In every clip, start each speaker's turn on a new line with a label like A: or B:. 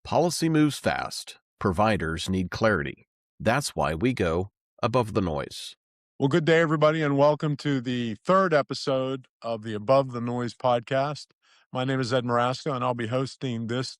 A: Policy moves fast. Providers need clarity. That's why we go above the noise.
B: Well, good day, everybody, and welcome to the third episode of the Above the Noise podcast. My name is Ed Marasco, and I'll be hosting this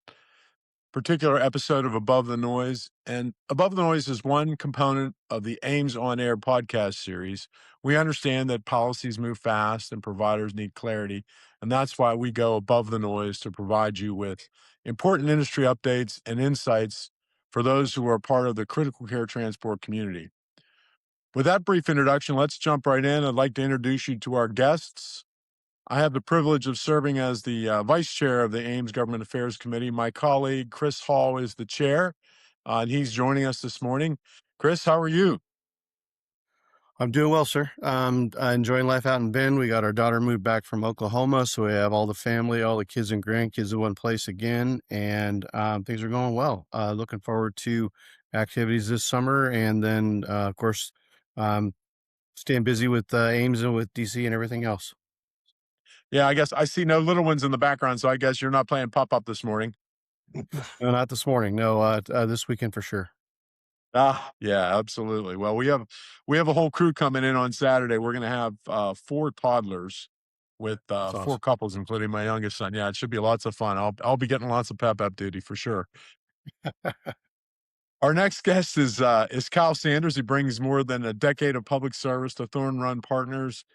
B: particular episode of Above the Noise. And Above the Noise is one component of the Ames On Air podcast series. We understand that policies move fast and providers need clarity, and that's why we go above the noise to provide you with important industry updates and insights for those who are part of the critical care transport community. With that brief introduction, let's jump right in. I'd like to introduce you to our guests. I have the privilege of serving as the vice chair of the Ames Government Affairs Committee. My colleague, Chris Hall, is the chair, and he's joining us this morning. Chris, how are you?
C: I'm doing well, sir. Enjoying life out in Bend. We got our daughter moved back from Oklahoma, so we have all the family, all the kids and grandkids in one place again, and things are going well. Looking forward to activities this summer, and then, of course, staying busy with Ames and with DC and everything else.
B: Yeah, I guess I see no little ones in the background, so I guess you're not playing pop-up this morning.
C: No, not this morning. No, this weekend for sure.
B: Yeah, absolutely. Well, we have a whole crew coming in on Saturday. We're going to have four toddlers with
C: That's
B: four
C: awesome.
B: couples, including my youngest son. Yeah, it should be lots of fun. I'll be getting lots of pep-up duty for sure. Our next guest is Kyle Sanders. He brings more than a decade of public service to Thorn Run Partners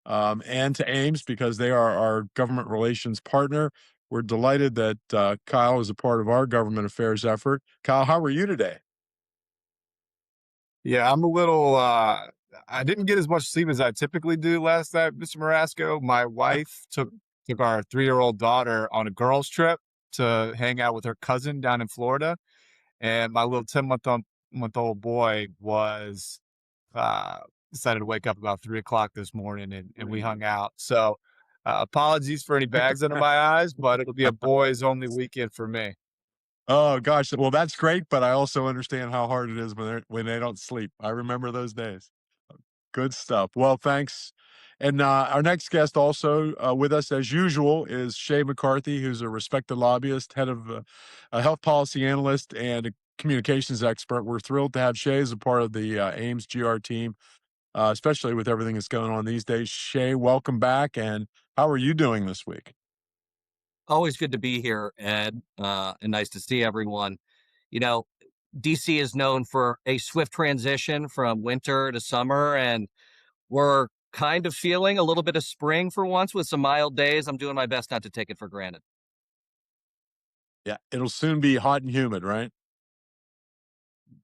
B: and to Ames because they are our government relations partner. We're delighted that Kyle is a part of our government affairs effort. Kyle, how are you today?
D: Yeah, I'm a little I didn't get as much sleep as I typically do last night, Mr. Marasco. My wife took our 3-year-old daughter on a girls trip to hang out with her cousin down in Florida. And my little 10-month-old boy was uh decided to wake up about 3 o'clock this morning and we hung out. So apologies for any bags under my eyes, but it'll be a boys only weekend for me.
B: Oh gosh, well that's great, but I also understand how hard it is when they don't sleep. I remember those days. Good stuff. Well, thanks. And our next guest, also with us as usual, is Shay McCarthy, who's a respected lobbyist, head of a health policy analyst, and a communications expert. We're thrilled to have Shay as a part of the Ames GR team, especially with everything that's going on these days. Shay, welcome back. And how are you doing this week?
E: Always good to be here, Ed, and nice to see everyone. You know, DC is known for a swift transition from winter to summer, and we're kind of feeling a little bit of spring for once with some mild days. I'm doing my best not to take it for granted.
B: Yeah, it'll soon be hot and humid, right?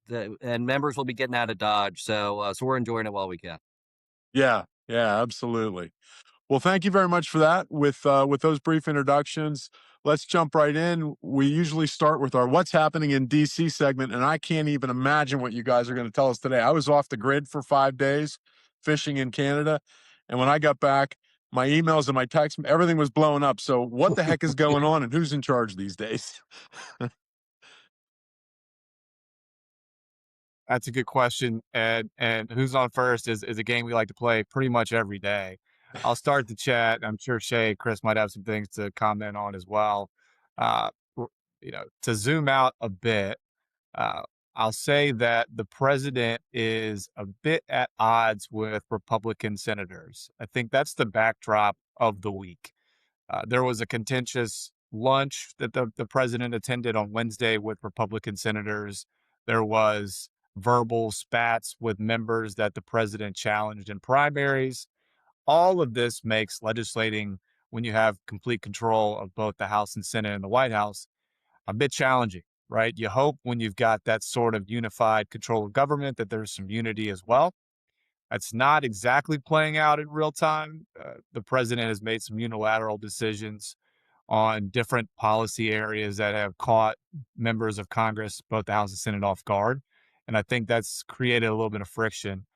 E: And members will be getting out of Dodge, so we're enjoying it while we can.
B: Yeah, yeah, absolutely. Well, thank you very much for that. With those brief introductions, let's jump right in. We usually start with our "What's Happening in DC" segment, and I can't even imagine what you guys are going to tell us today. I was off the grid for 5 days fishing in Canada, and when I got back, my emails and my texts, everything was blowing up. So, what the heck is going on, and who's in charge these days?
D: That's a good question, Ed. And who's on first is a game we like to play pretty much every day. I'll start the chat. I'm sure Shay, Chris might have some things to comment on as well. Uh, to zoom out a bit, uh, I'll say that the president is a bit at odds with Republican senators. I think that's the backdrop of the week. There was a contentious lunch that the president attended on Wednesday with Republican senators. There was verbal spats with members that the president challenged in primaries. All of this makes legislating, when you have complete control of both the House and Senate and the White House, a bit challenging, right? You hope when you've got that sort of unified control of government that there's some unity as well. That's not exactly playing out in real time. The president has made some unilateral decisions on different policy areas that have caught members of Congress, both the House and Senate, off guard. And I think that's created a little bit of friction.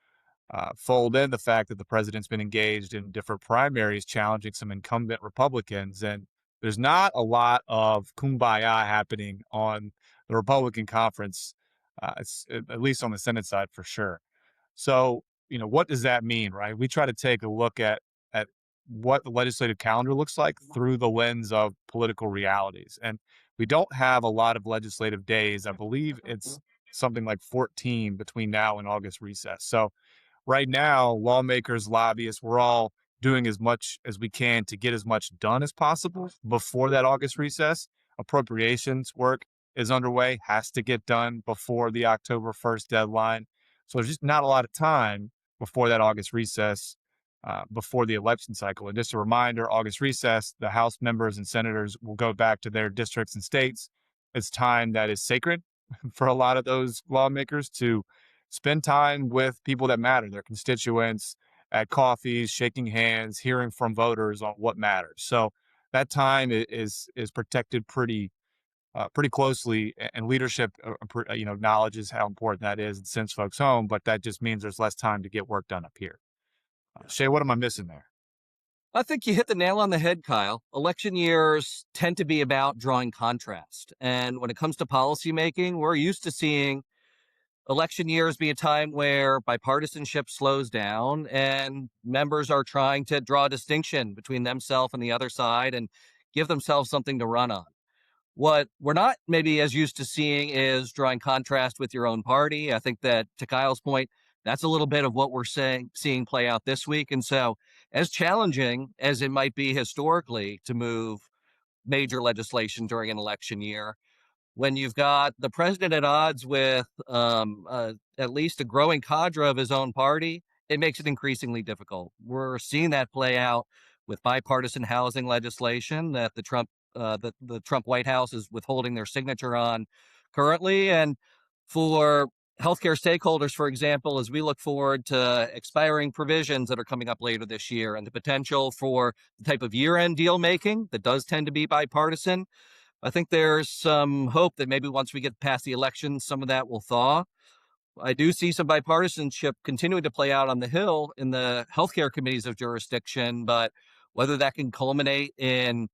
D: Fold in the fact that the president's been engaged in different primaries challenging some incumbent Republicans. And there's not a lot of kumbaya happening on the Republican conference, at least on the Senate side for sure. So, what does that mean, right? We try to take a look at what the legislative calendar looks like through the lens of political realities. And we don't have a lot of legislative days. I believe it's something like 14 between now and August recess. So right now, lawmakers, lobbyists, we're all doing as much as we can to get as much done as possible before that August recess. Appropriations work is underway, has to get done before the October 1st deadline. So there's just not a lot of time before that August recess, before the election cycle. And just a reminder, August recess, the House members and senators will go back to their districts and states. It's time that is sacred for a lot of those lawmakers to spend time with people that matter, their constituents, at coffees, shaking hands, hearing from voters on what matters. So that time is protected pretty closely, and leadership, acknowledges how important that is and sends folks home. But that just means there's less time to get work done up here. Shay, what am I missing there?
E: I think you hit the nail on the head, Kyle. Election years tend to be about drawing contrast. And when it comes to policymaking, we're used to seeing election years be a time where bipartisanship slows down and members are trying to draw a distinction between themselves and the other side and give themselves something to run on. What we're not maybe as used to seeing is drawing contrast with your own party. I think that, to Kyle's point, that's a little bit of what we're seeing play out this week. And so, as challenging as it might be historically to move major legislation during an election year, when you've got the president at odds with at least a growing cadre of his own party, it makes it increasingly difficult. We're seeing that play out with bipartisan housing legislation that the Trump White House is withholding their signature on currently, and for healthcare stakeholders, for example, as we look forward to expiring provisions that are coming up later this year and the potential for the type of year-end deal making that does tend to be bipartisan. I think there's some hope that maybe once we get past the election, some of that will thaw. I do see some bipartisanship continuing to play out on the Hill in the healthcare committees of jurisdiction, but whether that can culminate in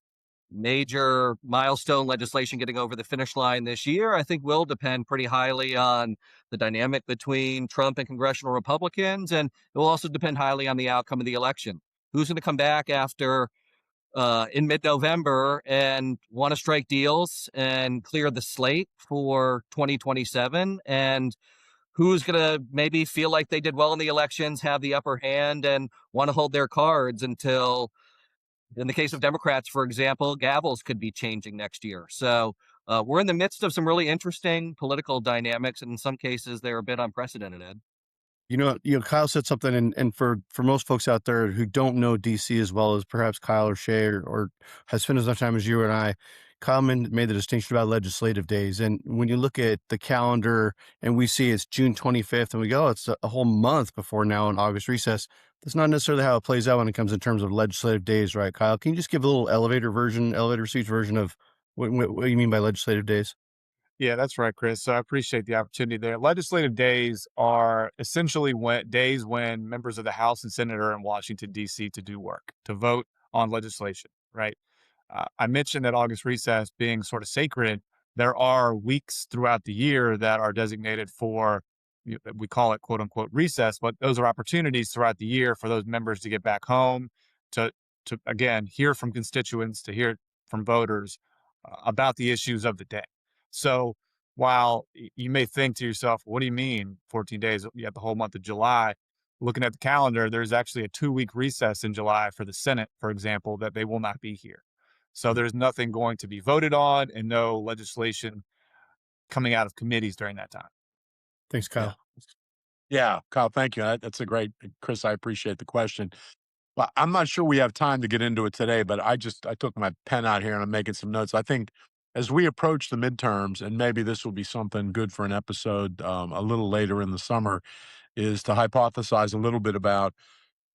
E: major milestone legislation getting over the finish line this year, I think will depend pretty highly on the dynamic between Trump and congressional Republicans, and it will also depend highly on the outcome of the election. Who's going to come back after in mid-November and want to strike deals and clear the slate for 2027, and who's going to maybe feel like they did well in the elections, have the upper hand, and want to hold their cards until, in the case of Democrats, for example, gavels could be changing next year. So we're in the midst of some really interesting political dynamics, and in some cases, they're a bit unprecedented, Ed.
C: Kyle said something, and for most folks out there who don't know DC as well as perhaps Kyle or Shay or has spent as much time as you and I, Kyle made the distinction about legislative days. And when you look at the calendar and we see it's June 25th and we go, oh, it's a whole month before now in August recess. That's not necessarily how it plays out when it comes in terms of legislative days, right, Kyle? Can you just give a little elevator speech version of what you mean by legislative days?
D: Yeah, that's right, Chris. So I appreciate the opportunity there. Legislative days are essentially days when members of the House and Senate are in Washington, D.C. to do work, to vote on legislation, right? I mentioned that August recess being sort of sacred. There are weeks throughout the year that are designated for, we call it quote unquote recess, but those are opportunities throughout the year for those members to get back home, to, to again, hear from constituents, to hear from voters about the issues of the day. So while you may think to yourself, what do you mean 14 days? You have the whole month of July. Looking at the calendar, there's actually a 2-week recess in July for the Senate, for example, that they will not be here. So there's nothing going to be voted on and no legislation coming out of committees during that time.
C: Thanks,
B: Yeah.
C: Kyle.
B: Yeah, Kyle, thank you. That's a great, Chris, I appreciate the question. Well, I'm not sure we have time to get into it today, but I took my pen out here and I'm making some notes. I think as we approach the midterms, and maybe this will be something good for an episode a little later in the summer, is to hypothesize a little bit about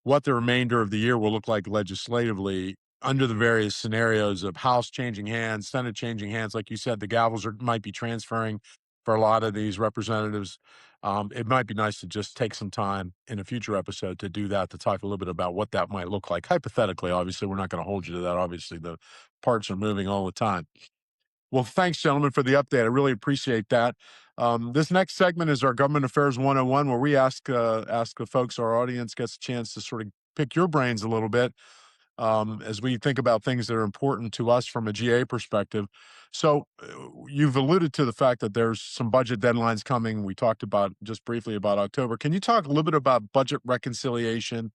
B: what the remainder of the year will look like legislatively under the various scenarios of House changing hands, Senate changing hands. Like you said, the gavels might be transferring for a lot of these representatives. It might be nice to just take some time in a future episode to do that, to talk a little bit about what that might look like. Hypothetically, obviously, we're not going to hold you to that. Obviously, the parts are moving all the time. Well, thanks, gentlemen, for the update. I really appreciate that. This next segment is our Government Affairs 101, where we ask the folks, our audience gets a chance to sort of pick your brains a little bit as we think about things that are important to us from a GA perspective. So you've alluded to the fact that there's some budget deadlines coming. We talked about just briefly about October. Can you talk a little bit about budget reconciliation,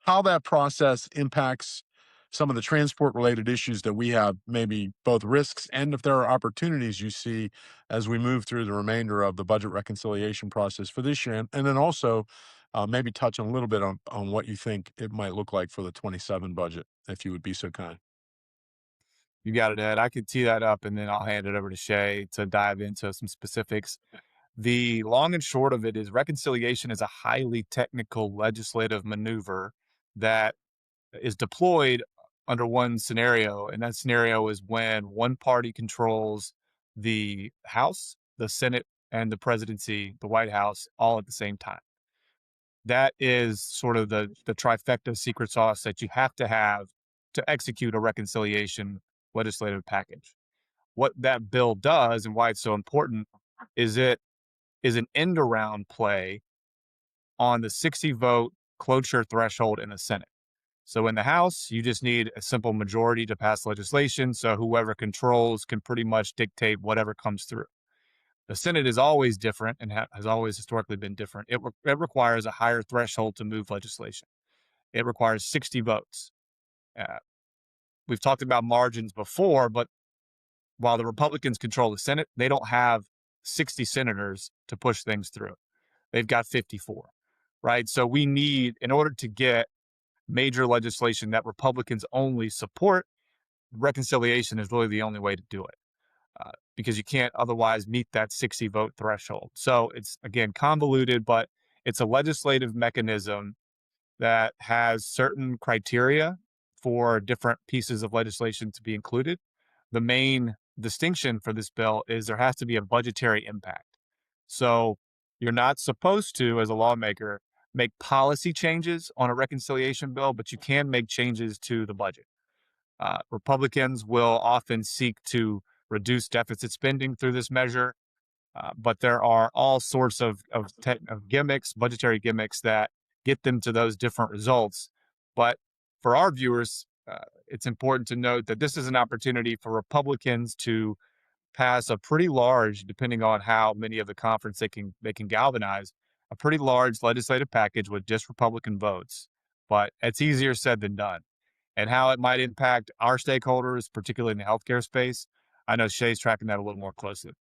B: how that process impacts some of the transport related issues that we have, maybe both risks and if there are opportunities you see as we move through the remainder of the budget reconciliation process for this year? And then also maybe touch on a little bit on what you think it might look like for the 27 budget, if you would be so kind.
D: You got it, Ed. I could tee that up and then I'll hand it over to Shay to dive into some specifics. The long and short of it is reconciliation is a highly technical legislative maneuver that is deployed under one scenario. And that scenario is when one party controls the House, the Senate, and the presidency, the White House, all at the same time. That is sort of the trifecta secret sauce that you have to execute a reconciliation legislative package. What that bill does and why it's so important is it is an end around play on the 60 vote cloture threshold in the Senate. So in the House, you just need a simple majority to pass legislation. So whoever controls can pretty much dictate whatever comes through. The Senate is always different and has always historically been different. It requires a higher threshold to move legislation. It requires 60 votes. Uh, we've talked about margins before, but while the Republicans control the Senate, they don't have 60 senators to push things through. They've got 54, right? So we need, in order to get major legislation that Republicans only support, reconciliation is really the only way to do it. Because you can't otherwise meet that 60 vote threshold. So it's, again, convoluted, but it's a legislative mechanism that has certain criteria for different pieces of legislation to be included. The main distinction for this bill is there has to be a budgetary impact. So you're not supposed to, as a lawmaker, make policy changes on a reconciliation bill, but you can make changes to the budget. Republicans will often seek to reduce deficit spending through this measure, but there are all sorts of gimmicks, budgetary gimmicks that get them to those different results. But for our viewers, it's important to note that this is an opportunity for Republicans to pass a pretty large, depending on how many of the conference they can galvanize, a pretty large legislative package with just Republican votes. But it's easier said than done. And how it might impact our stakeholders, particularly in the healthcare space, I know Shay's tracking that a little more closely.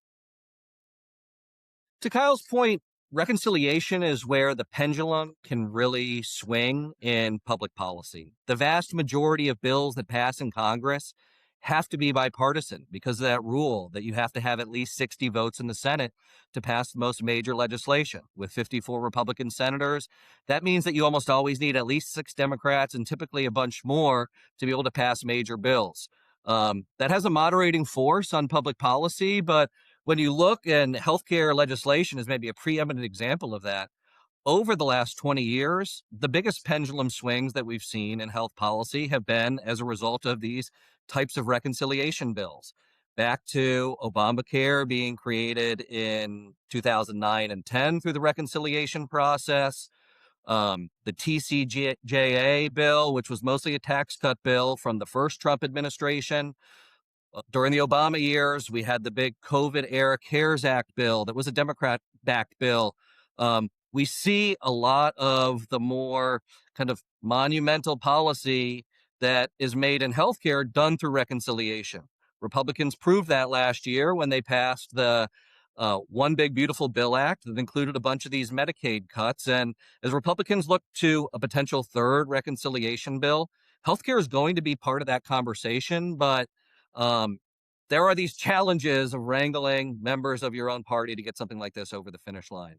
E: To Kyle's point, reconciliation is where the pendulum can really swing in public policy. The vast majority of bills that pass in Congress have to be bipartisan because of that rule that you have to have at least 60 votes in the Senate to pass most major legislation. With 54 Republican senators, that means that you almost always need at least 6 Democrats and typically a bunch more to be able to pass major bills. That has a moderating force on public policy, but when you look, and healthcare legislation is maybe a preeminent example of that, over the last 20 years, the biggest pendulum swings that we've seen in health policy have been as a result of these types of reconciliation bills. Back to Obamacare being created in 2009 and 10 through the reconciliation process, the TCJA bill, which was mostly a tax cut bill from the first Trump administration. During the Obama years, we had the big COVID era CARES Act bill that was a Democrat-backed bill. We see a lot of the more kind of monumental policy that is made in healthcare done through reconciliation. Republicans proved that last year when they passed the One Big Beautiful Bill Act that included a bunch of these Medicaid cuts. And as Republicans look to a potential third reconciliation bill, healthcare is going to be part of that conversation, but there are these challenges of wrangling members of your own party to get something like this over the finish line.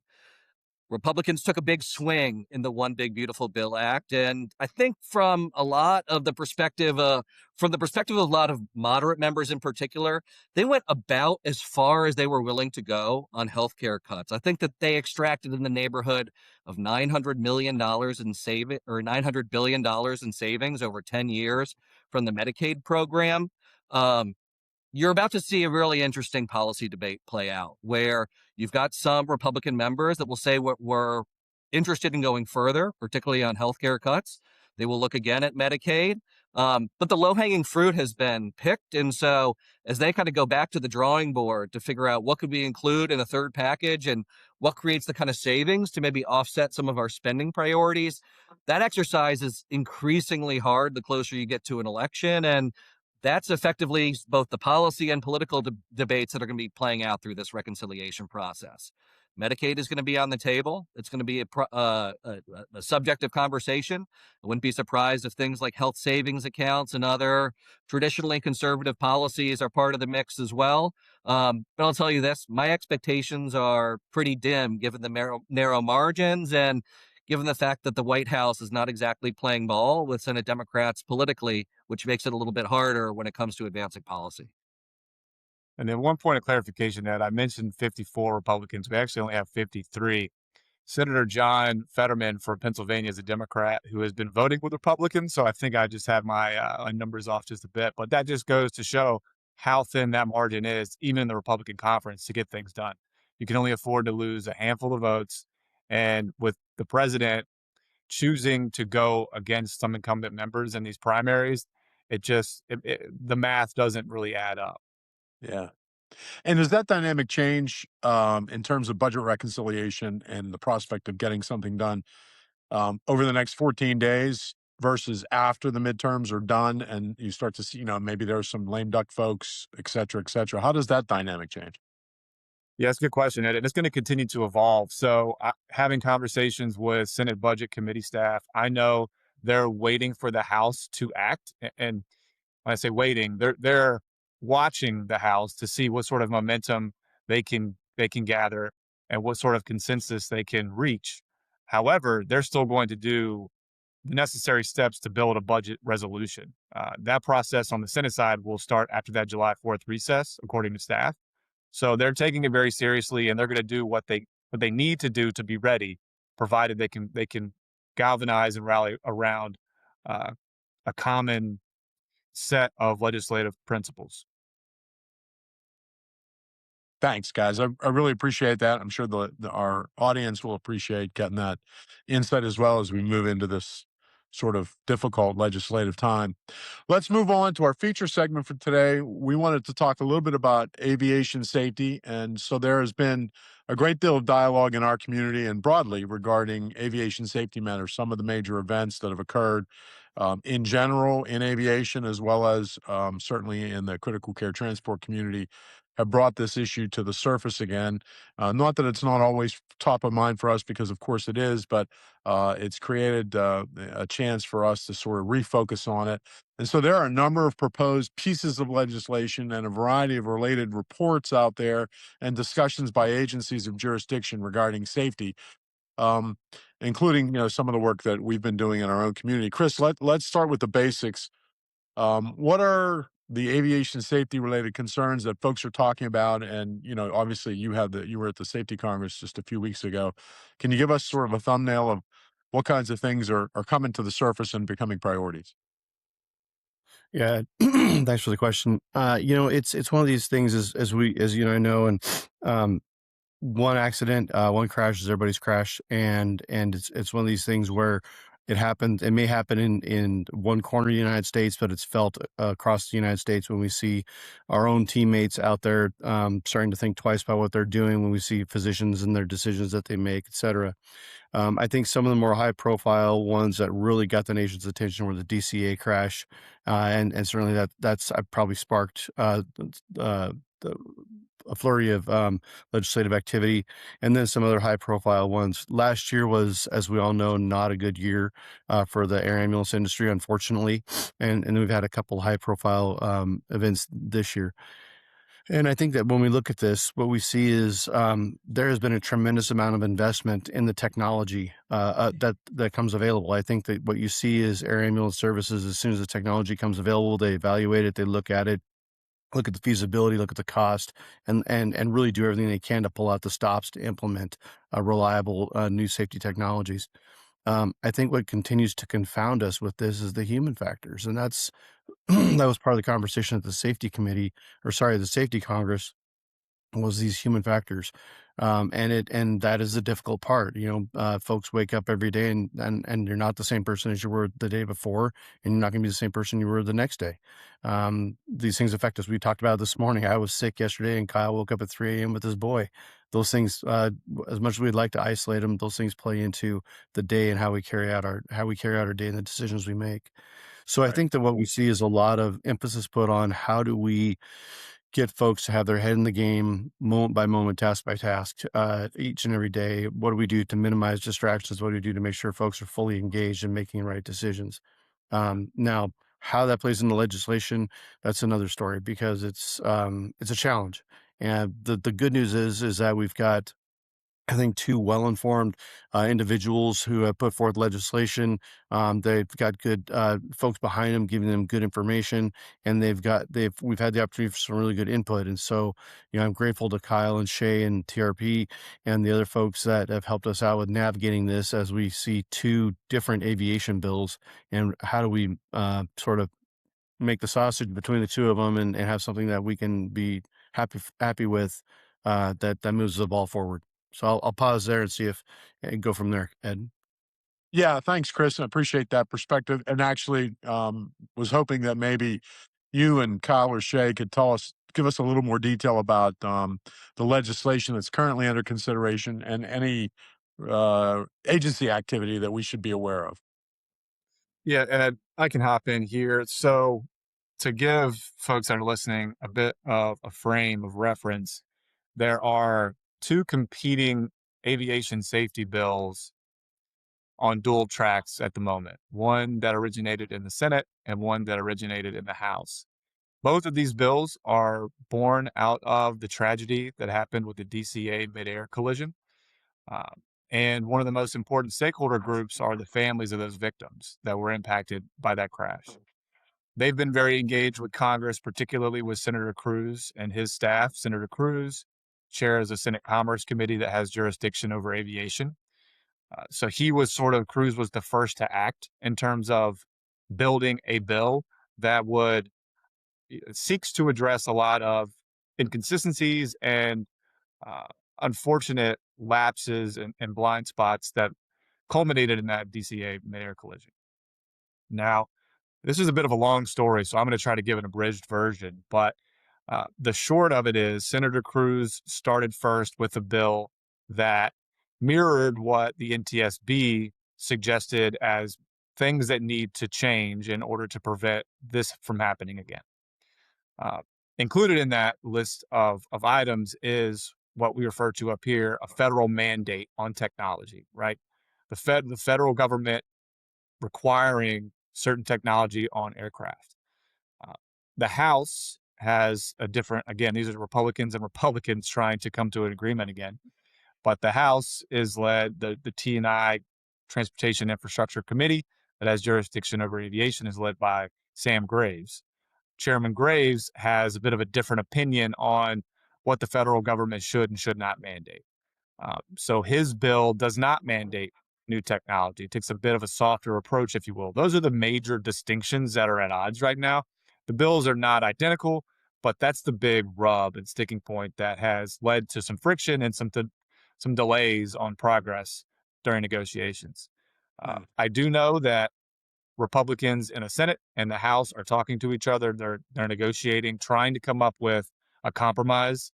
E: Republicans took a big swing in the One Big Beautiful Bill Act, and I think from a lot of the perspective, from the perspective of a lot of moderate members in particular, they went about as far as they were willing to go on healthcare cuts. I think that they extracted in the neighborhood of $900 million in saving, or $900 billion in savings over 10 years from the Medicaid program. You're about to see a really interesting policy debate play out where you've got some Republican members that will say we're interested in going further, particularly on healthcare cuts. They will look again at Medicaid. But the low hanging fruit has been picked. And so as they kind of go back to the drawing board to figure out what could we include in a third package and what creates the kind of savings to maybe offset some of our spending priorities, that exercise is increasingly hard the closer you get to an election. And that's effectively both the policy and political debates that are going to be playing out through this reconciliation process. Medicaid is going to be on the table. It's going to be a subject of conversation. I wouldn't be surprised if things like health savings accounts and other traditionally conservative policies are part of the mix as well. But I'll tell you this, my expectations are pretty dim given the narrow margins and given the fact that the White House is not exactly playing ball with Senate Democrats politically, which makes it a little bit harder when it comes to advancing policy.
D: And then one point of clarification that I mentioned 54 Republicans. We actually only have 53. Senator John Fetterman for Pennsylvania is a Democrat who has been voting with Republicans. So I think I just have my numbers off just a bit. But that just goes to show how thin that margin is, even in the Republican conference, to get things done. You can only afford to lose a handful of votes. And with the president choosing to go against some incumbent members in these primaries, the math doesn't really add up.
B: Yeah. And does that dynamic change in terms of budget reconciliation and the prospect of getting something done over the next 14 days versus after the midterms are done and you start to see, maybe there's some lame duck folks, et cetera, et cetera. How does that dynamic change?
D: Yeah, it's a good question, Ed, and it's going to continue to evolve. So, having conversations with Senate Budget Committee staff, I know they're waiting for the House to act. And when I say waiting, they're watching the House to see what sort of momentum they can gather and what sort of consensus they can reach. However, they're still going to do the necessary steps to build a budget resolution. That process on the Senate side will start after that July 4th recess, according to staff. So they're taking it very seriously, and they're going to do what they need to do to be ready, provided they can galvanize and rally around uh, a common set of legislative principles.
B: Thanks, guys. I really appreciate that. I'm sure our audience will appreciate getting that insight as well as we move into this sort of difficult legislative time. Let's move on to our feature segment for today. We wanted to talk a little bit about aviation safety. And so there has been a great deal of dialogue in our community and broadly regarding aviation safety matters, some of the major events that have occurred in general in aviation, as well as certainly in the critical care transport community have brought this issue to the surface again. Not that it's not always top of mind for us, because of course it is, but it's created a chance for us to sort of refocus on it. And so there are a number of proposed pieces of legislation and a variety of related reports out there and discussions by agencies of jurisdiction regarding safety, um, including some of the work that we've been doing in our own community. Chris, let's start with the basics. What are the aviation safety related concerns that folks are talking about? And, obviously you were at the Safety Congress just a few weeks ago. Can you give us sort of a thumbnail of what kinds of things are coming to the surface and becoming priorities?
C: Yeah, thanks for the question. It's one of these things as you know, I know, and one accident, one crash is everybody's crash, and it's one of these things where it happened. It may happen in one corner of the United States, but it's felt across the United States when we see our own teammates out there starting to think twice about what they're doing. When we see physicians and their decisions that they make, et cetera. I think some of the more high-profile ones that really got the nation's attention were the DCA crash, and certainly that's probably sparked the, a flurry of legislative activity, and then some other high-profile ones. Last year was, as we all know, not a good year for the air ambulance industry, unfortunately, and we've had a couple high-profile events this year. And I think that when we look at this, what we see is there has been a tremendous amount of investment in the technology that comes available. I think that what you see is air ambulance services, as soon as the technology comes available, they evaluate it, they look at it, look at the feasibility, look at the cost, and really do everything they can to pull out the stops to implement reliable new safety technologies. I think what continues to confound us with this is the human factors, and that's that was part of the conversation at the Safety Committee, or sorry, the Safety Congress, was these human factors. And that is the difficult part. Folks wake up every day and you're not the same person as you were the day before, and you're not going to be the same person you were the next day. These things affect us. We talked about it this morning. I was sick yesterday, and Kyle woke up at 3 a.m. with his boy. Those things, as much as we'd like to isolate them, those things play into the day and how we carry out our day and the decisions we make. So I
B: Right.
C: think that what we see is a lot of emphasis put on how do we get folks to have their head in the game moment by moment, task by task, each and every day. What do we do to minimize distractions? What do we do to make sure folks are fully engaged in making right decisions? Now, how that plays into legislation, that's another story, because it's a challenge. And the good news is that we've got, I think, two well-informed individuals who have put forth legislation. They've got good folks behind them, giving them good information, and we've had the opportunity for some really good input. And so, I'm grateful to Kyle and Shay and TRP and the other folks that have helped us out with navigating this as we see two different aviation bills, and how do we sort of make the sausage between the two of them, and have something that we can be happy with, that moves the ball forward. So I'll pause there and see if and go from there, Ed.
B: Yeah, thanks, Chris. I appreciate that perspective. And actually, was hoping that maybe you and Kyle or Shay could give us a little more detail about the legislation that's currently under consideration and any agency activity that we should be aware of.
D: Yeah, Ed, I can hop in here. So, to give folks that are listening a bit of a frame of reference, there are two competing aviation safety bills on dual tracks at the moment, one that originated in the Senate and one that originated in the House. Both of these bills are born out of the tragedy that happened with the DCA midair collision. And one of the most important stakeholder groups are the families of those victims that were impacted by that crash. They've been very engaged with Congress, particularly with Senator Cruz and his staff. Senator Cruz chairs a Senate Commerce Committee that has jurisdiction over aviation. So Cruz was the first to act in terms of building a bill that would seeks to address a lot of inconsistencies and uh, unfortunate lapses and blind spots that culminated in that DCA mayor collision. Now, this is a bit of a long story, so I'm going to try to give an abridged version. But the short of it is Senator Cruz started first with a bill that mirrored what the NTSB suggested as things that need to change in order to prevent this from happening again. Uh, Included in that list of items is what we refer to up here, a federal mandate on technology, right? The federal government requiring certain technology on aircraft. Uh, the House has a different, again, these are Republicans and Republicans trying to come to an agreement again. But the House is led, the T&I Transportation Infrastructure Committee that has jurisdiction over aviation is led by Sam Graves. Chairman Graves has a bit of a different opinion on what the federal government should and should not mandate. So his bill does not mandate new technology. It takes a bit of a softer approach, if you will. Those are the major distinctions that are at odds right now. The bills are not identical, but that's the big rub and sticking point that has led to some friction and some delays on progress during negotiations. I do know that Republicans in the Senate and the House are talking to each other. They're negotiating, trying to come up with a compromise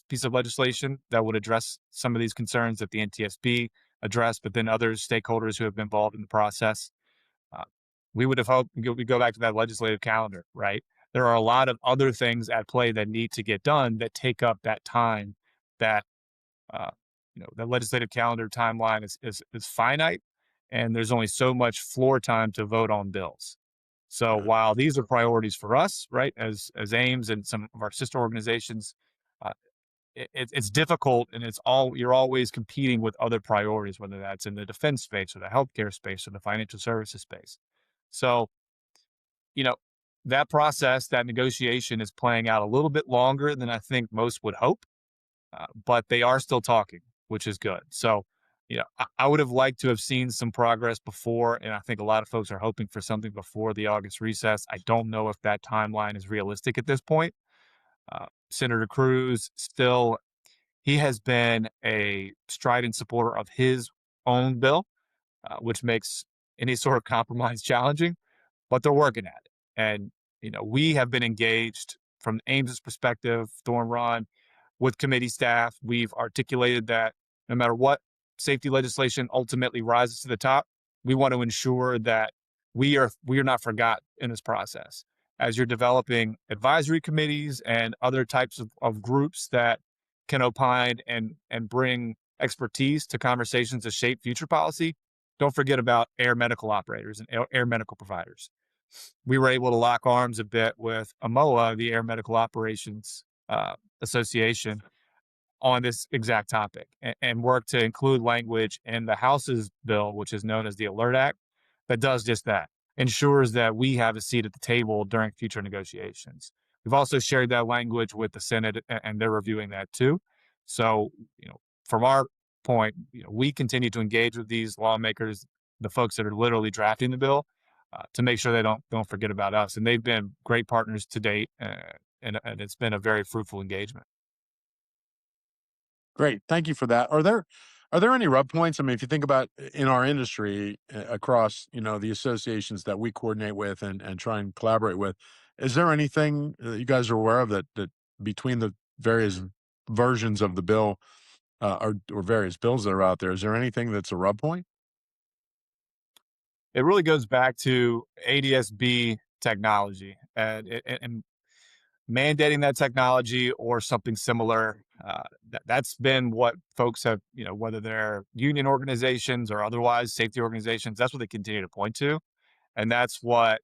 D: piece of legislation that would address some of these concerns that the NTSB addressed, but then other stakeholders who have been involved in the process. Uh, we would have hoped we go back to that legislative calendar, right? There are a lot of other things at play that need to get done that take up that time. That uh, the legislative calendar timeline is finite, and there's only so much floor time to vote on bills. So while these are priorities for us, right, as Ames and some of our sister organizations, uh, it's difficult, and you're always competing with other priorities, whether that's in the defense space or the healthcare space or the financial services space. So, you know, that process, that negotiation is playing out a little bit longer than I think most would hope, but they are still talking, which is good. So, I would have liked to have seen some progress before, and I think a lot of folks are hoping for something before the August recess. I don't know if that timeline is realistic at this point. Senator Cruz still, he has been a strident supporter of his own bill, which makes any sort of compromise challenging, but they're working at it. And, we have been engaged from Ames's perspective, Thorn Run, with committee staff. We've articulated that no matter what safety legislation ultimately rises to the top, we want to ensure that we are not forgotten in this process. As you're developing advisory committees and other types of groups that can opine and bring expertise to conversations to shape future policy, don't forget about air medical operators and air medical providers. We were able to lock arms a bit with AMOA, the Air Medical Operations Association, on this exact topic, and work to include language in the House's bill, which is known as the Alert Act, that does just that, ensures that we have a seat at the table during future negotiations. We've also shared that language with the Senate, and they're reviewing that too. So, from our point, we continue to engage with these lawmakers, the folks that are literally drafting the bill, to make sure they don't forget about us. And they've been great partners to date, and it's been a very fruitful engagement.
B: Great. Thank you for that. Are there any rub points? I mean, if you think about in our industry across, the associations that we coordinate with and try and collaborate with, is there anything that you guys are aware of that between the various versions of the bill or various bills that are out there, is there anything that's a rub point?
D: It really goes back to ADSB technology and mandating that technology or something similar. That's been what folks have, whether they're union organizations or otherwise safety organizations, that's what they continue to point to. And that's what,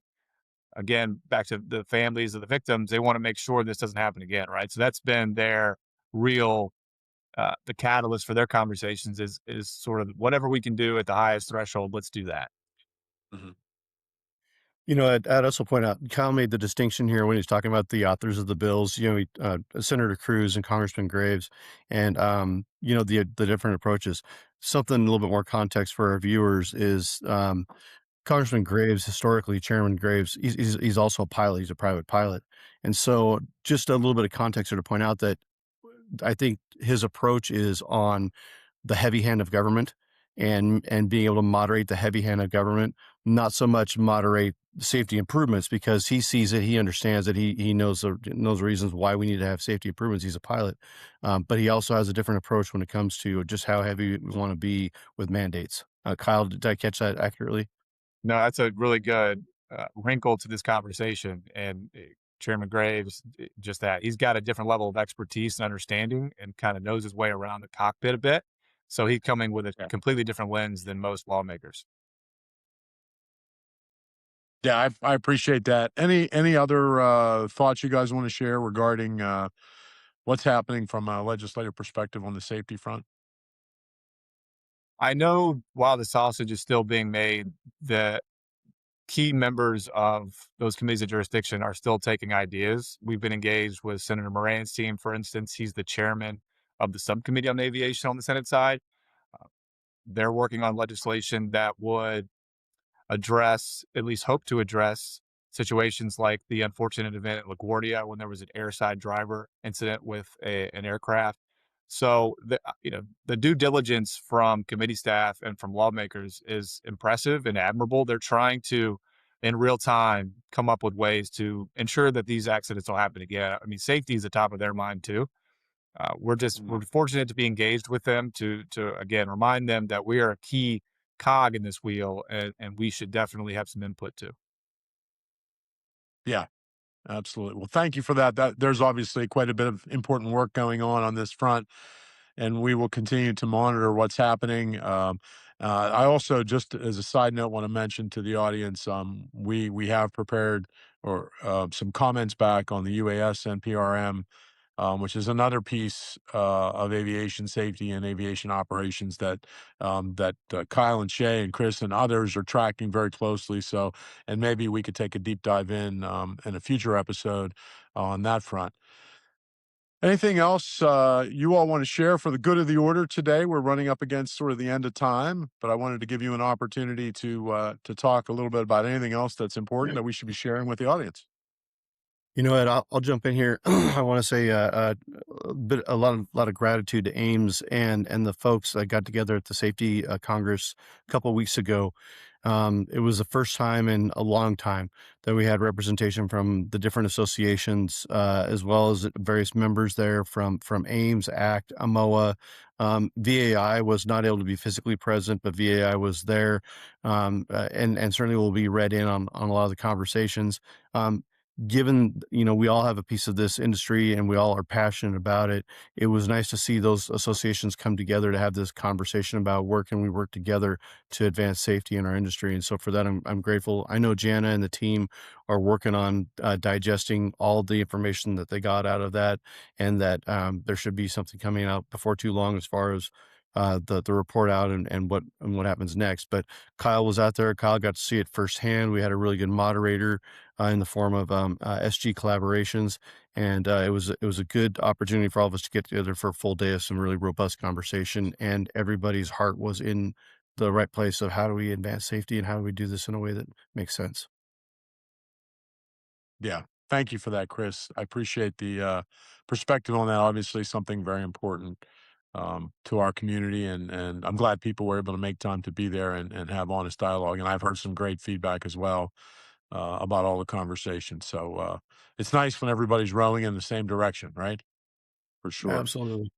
D: again, back to the families of the victims, they want to make sure this doesn't happen again, right? So that's been their real, the catalyst for their conversations is sort of whatever we can do at the highest threshold, let's do that.
B: Mhm.
C: I'd also point out, Kyle made the distinction here when he's talking about the authors of the bills, Senator Cruz and Congressman Graves, and, the different approaches. Something a little bit more context for our viewers is Congressman Graves, historically, Chairman Graves, he's also a pilot. He's a private pilot. And so just a little bit of context here to point out that I think his approach is on the heavy hand of government and being able to moderate the heavy hand of government, not so much moderate safety improvements, because he sees it, he understands that he knows knows reasons why we need to have safety improvements. He's a pilot, but he also has a different approach when it comes to just how heavy we want to be with mandates. Kyle, did I catch that accurately?
D: No, that's a really good wrinkle to this conversation. And Chairman Graves, just that he's got a different level of expertise and understanding and kind of knows his way around the cockpit a bit. So he's coming with a
B: Yeah.
D: completely different lens than most lawmakers.
B: Yeah, I appreciate that. Any other thoughts you guys want to share regarding what's happening from a legislative perspective on the safety front?
D: I know while the sausage is still being made, the key members of those committees of jurisdiction are still taking ideas. We've been engaged with Senator Moran's team, for instance. He's the chairman of the subcommittee on aviation on the Senate side. Uh, they're working on legislation that would address, at least hope to address, situations like the unfortunate event at LaGuardia when there was an airside driver incident with an aircraft. So the due diligence from committee staff and from lawmakers is impressive and admirable. They're trying to, in real time, come up with ways to ensure that these accidents don't happen again. I mean, safety is the top of their mind too. We're fortunate to be engaged with them to again remind them that we are a key cog in this wheel, and we should definitely have some input too.
B: Yeah, absolutely. Well, thank you for that. There's obviously quite a bit of important work going on this front, and we will continue to monitor what's happening. I also, just as a side note, want to mention to the audience, we have prepared or some comments back on the UAS NPRM, which is another piece of aviation safety and aviation operations that Kyle and Shay and Chris and others are tracking very closely. So, and maybe we could take a deep dive in a future episode on that front. Anything else you all want to share for the good of the order today? We're running up against sort of the end of time, but I wanted to give you an opportunity to talk a little bit about anything else that's important that we should be sharing with the audience.
C: Ed, I'll jump in here. I want to say a lot of gratitude to Ames and the folks that got together at the Safety Congress a couple of weeks ago. It was the first time in a long time that we had representation from the different associations, as well as various members there from Ames, ACT, AMOA. VAI was not able to be physically present, but VAI was there, and certainly will be read in on a lot of the conversations. Given, we all have a piece of this industry and we all are passionate about it, it was nice to see those associations come together to have this conversation about where can we work together to advance safety in our industry. And so for that, I'm grateful. I know Jana and the team are working on digesting all the information that they got out of that, and that there should be something coming out before too long as far as the report out and what happens next. But Kyle was out there. Kyle got to see it firsthand. We had a really good moderator in the form of SG Collaborations, and it was a good opportunity for all of us to get together for a full day of some really robust conversation. And everybody's heart was in the right place of how do we advance safety and how do we do this in a way that makes sense.
B: Yeah. Thank you for that, Chris. I appreciate the perspective on that. Obviously, something very important to our community, and I'm glad people were able to make time to be there and have honest dialogue. And I've heard some great feedback as well about all the conversations. So it's nice when everybody's rowing in the same direction, right? For sure.
C: Absolutely.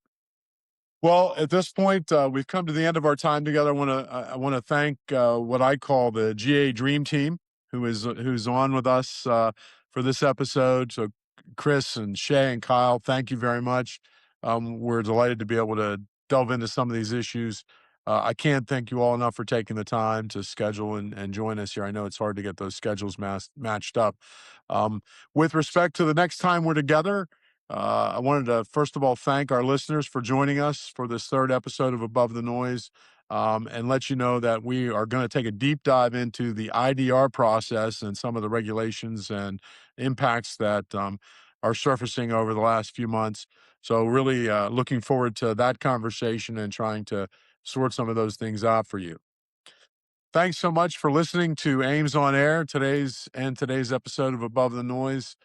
B: Well, at this point, we've come to the end of our time together. I want to thank what I call the GA Dream Team, who's on with us for this episode. So, Chris and Shay and Kyle, thank you very much. We're delighted to be able to delve into some of these issues. I can't thank you all enough for taking the time to schedule and join us here. I know it's hard to get those schedules matched up. With respect to the next time we're together, I wanted to, first of all, thank our listeners for joining us for this third episode of Above the Noise, and let you know that we are going to take a deep dive into the IDR process and some of the regulations and impacts that are surfacing over the last few months. So really looking forward to that conversation and trying to sort some of those things out for you. Thanks so much for listening to Ames on Air, today's episode of Above the Noise.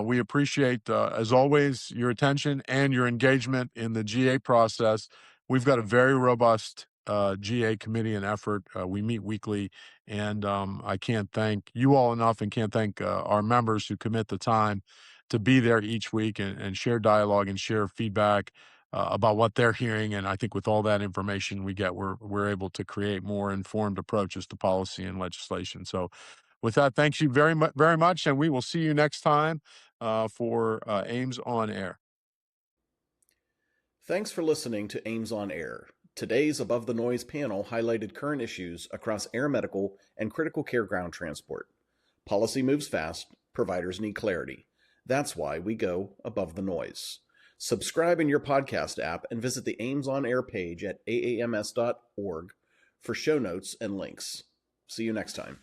B: We appreciate, as always, your attention and your engagement in the GA process. We've got a very robust GA committee and effort. We meet weekly, and I can't thank you all enough, and can't thank our members who commit the time to be there each week and share dialogue and share feedback about what they're hearing. And I think with all that information we get, we're able to create more informed approaches to policy and legislation. So with that, thank you very much. And we will see you next time for Ames on Air.
A: Thanks for listening to Ames on Air. Today's Above the Noise panel highlighted current issues across air medical and critical care ground transport. Policy moves fast, providers need clarity. That's why we go above the noise. Subscribe in your podcast app and visit the Ames on Air page at aams.org for show notes and links. See you next time.